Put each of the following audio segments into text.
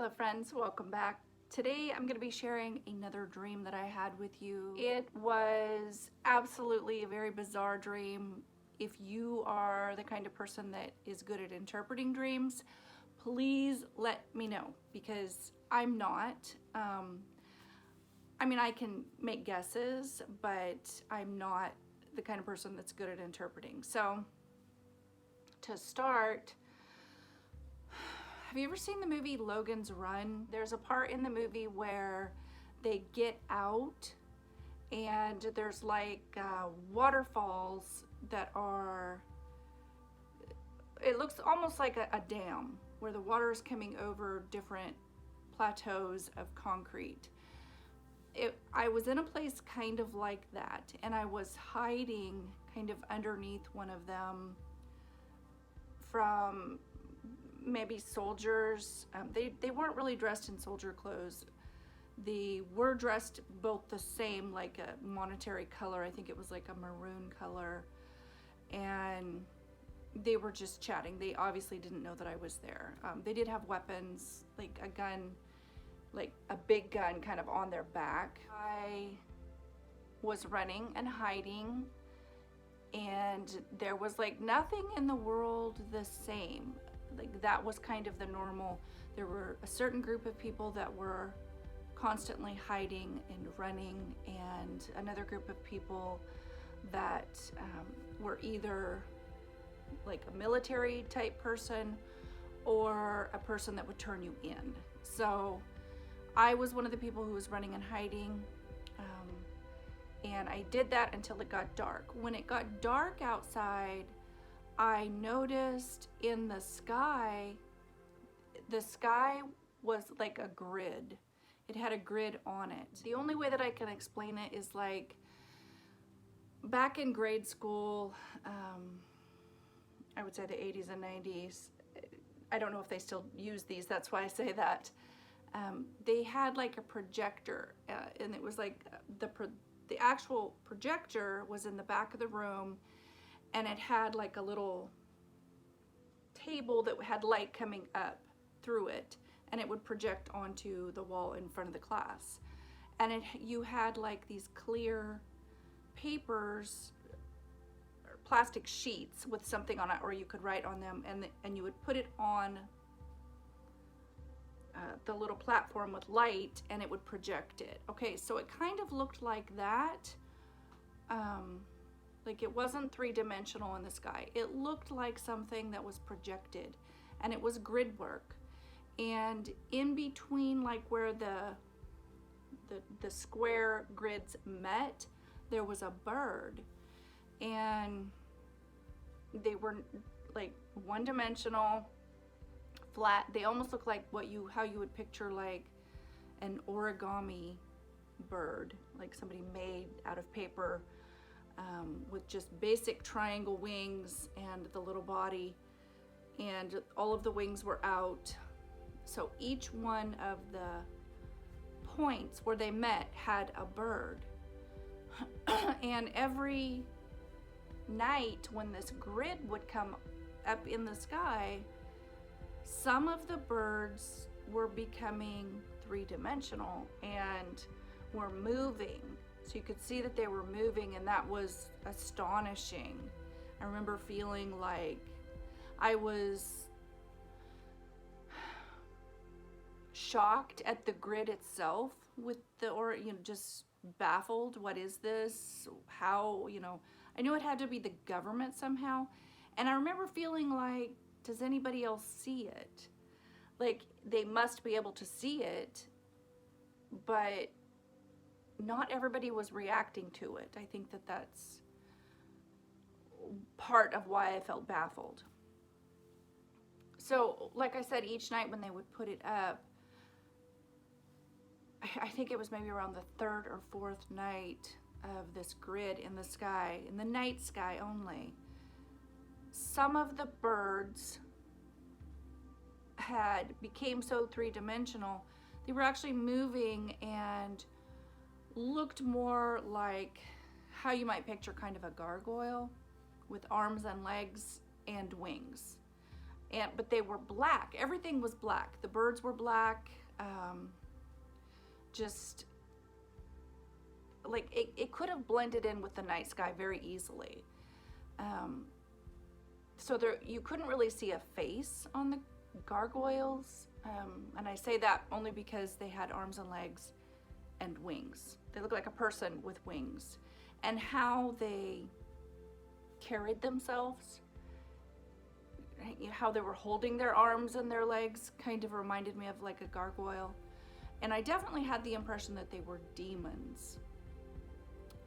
Hello friends, welcome back. Today I'm going to be sharing another dream that I had with you. It was absolutely a very bizarre dream. If you are the kind of person that is good at interpreting dreams, please let me know, because I'm not. I mean, I can make guesses, but I'm not the kind of person that's good at interpreting. So to start, have you ever seen the movie Logan's Run? There's a part in the movie where they get out and there's like waterfalls that are, it looks almost like a dam where the water is coming over different plateaus of concrete. I was in a place kind of like that, and I was hiding kind of underneath one of them from maybe soldiers. They weren't really dressed in soldier clothes. They were dressed both the same, like a monetary color. I think it was like a maroon color. And they were just chatting. They obviously didn't know that I was there. They did have weapons, like a gun, like a big gun kind of on their back. I was running and hiding, and there was like nothing in the world the same. Like that was kind of the normal. There were a certain group of people that were constantly hiding and running, and another group of people that were either like a military type person or a person that would turn you in. So I was one of the people who was running and hiding, and I did that until it got dark. When it got dark outside, I noticed in the sky was like a grid. It had a grid on it. The only way that I can explain it is like back in grade school, I would say the 80s and 90s. I don't know if they still use these, that's why I say that. They had like a projector, and it was like the actual projector was in the back of the room, and it had like a little table that had light coming up through it, and it would project onto the wall in front of the class. And you had like these clear papers, or plastic sheets with something on it, or you could write on them, and you would put it on the little platform with light, and it would project it. Okay, so it kind of looked like that. Like it wasn't three-dimensional in the sky. It looked like something that was projected, and it was grid work. And in between, like where the square grids met, there was a bird, and they were like one-dimensional, flat. They almost look like how you would picture like an origami bird, like somebody made out of paper, with just basic triangle wings and the little body, and all of the wings were out. So each one of the points where they met had a bird. And every night when this grid would come up in the sky, some of the birds were becoming three-dimensional and were moving. So you could see that they were moving, and that was astonishing. I remember feeling like I was shocked at the grid itself, just baffled. What is this? How, I knew it had to be the government somehow. And I remember feeling like, does anybody else see it? Like they must be able to see it, but not everybody was reacting to it. I think that that's part of why I felt baffled. So, like I said, each night when they would put it up, I think it was maybe around the third or fourth night of this grid in the sky, in the night sky only, some of the birds became so three-dimensional, they were actually moving and looked more like how you might picture kind of a gargoyle with arms and legs and wings. but they were black. Everything was black. The birds were black. Just like it could have blended in with the night sky very easily. So there, you couldn't really see a face on the gargoyles. And I say that only because they had arms and legs and wings. They look like a person with wings. And how they carried themselves, how they were holding their arms and their legs, kind of reminded me of like a gargoyle. And I definitely had the impression that they were demons.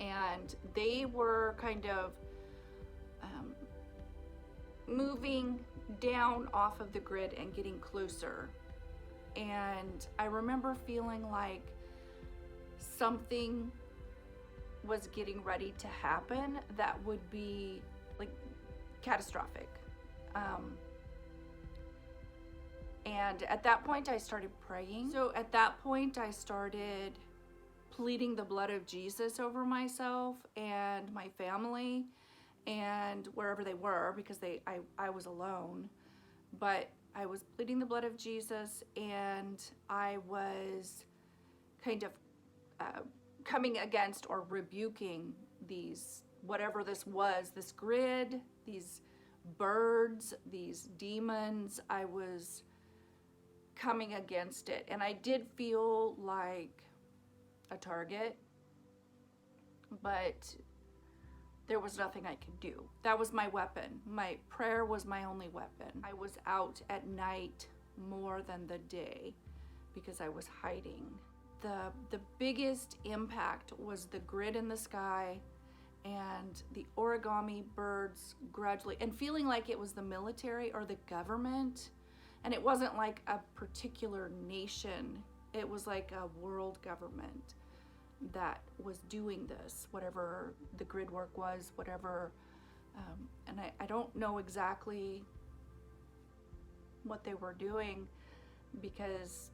And they were kind of moving down off of the grid and getting closer. And I remember feeling like something was getting ready to happen that would be like catastrophic. And at that point I started praying. So at that point I started pleading the blood of Jesus over myself and my family and wherever they were, because I was alone. But I was pleading the blood of Jesus, and I was kind of coming against or rebuking these, whatever this was, this grid, these birds, these demons. I was coming against it, and I did feel like a target, but there was nothing I could do. That was my weapon. My prayer was my only weapon. I was out at night more than the day because I was hiding. The biggest impact was the grid in the sky and the origami birds gradually, and feeling like it was the military or the government. And it wasn't like a particular nation. It was like a world government that was doing this, whatever the grid work was, whatever. And I don't know exactly what they were doing, because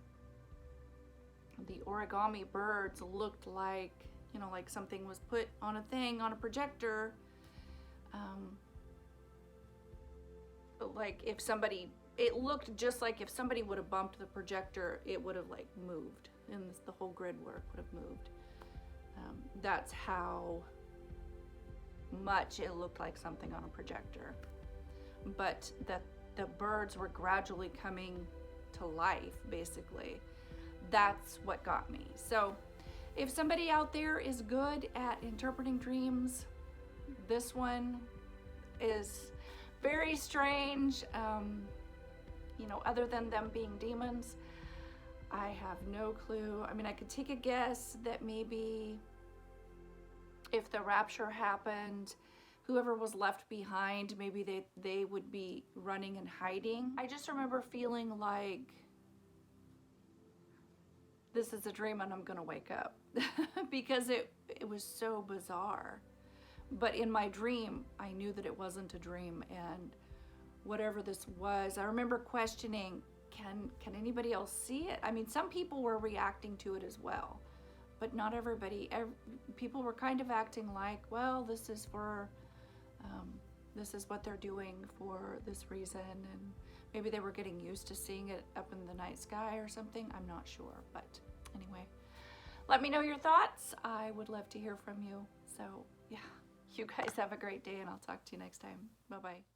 the origami birds looked like, you know, like something was put on a thing, on a projector. Like if somebody, it looked just like if somebody would have bumped the projector, it would have like moved, and the whole grid work would have moved. That's how much it looked like something on a projector. But that the birds were gradually coming to life, basically. That's what got me. So if somebody out there is good at interpreting dreams, this one is very strange. You know, other than them being demons, I have no clue. I mean, I could take a guess that maybe if the rapture happened, whoever was left behind, maybe they would be running and hiding. I just remember feeling like this is a dream and I'm gonna wake up because it was so bizarre. But in my dream, I knew that it wasn't a dream, and whatever this was, I remember questioning, can anybody else see it? I mean, some people were reacting to it as well, but not everybody. People were kind of acting like, well, this is for, this is what they're doing for this reason, and maybe they were getting used to seeing it up in the night sky or something. I'm not sure, but anyway, let me know your thoughts. I would love to hear from you. So yeah, you guys have a great day, and I'll talk to you next time. Bye-bye.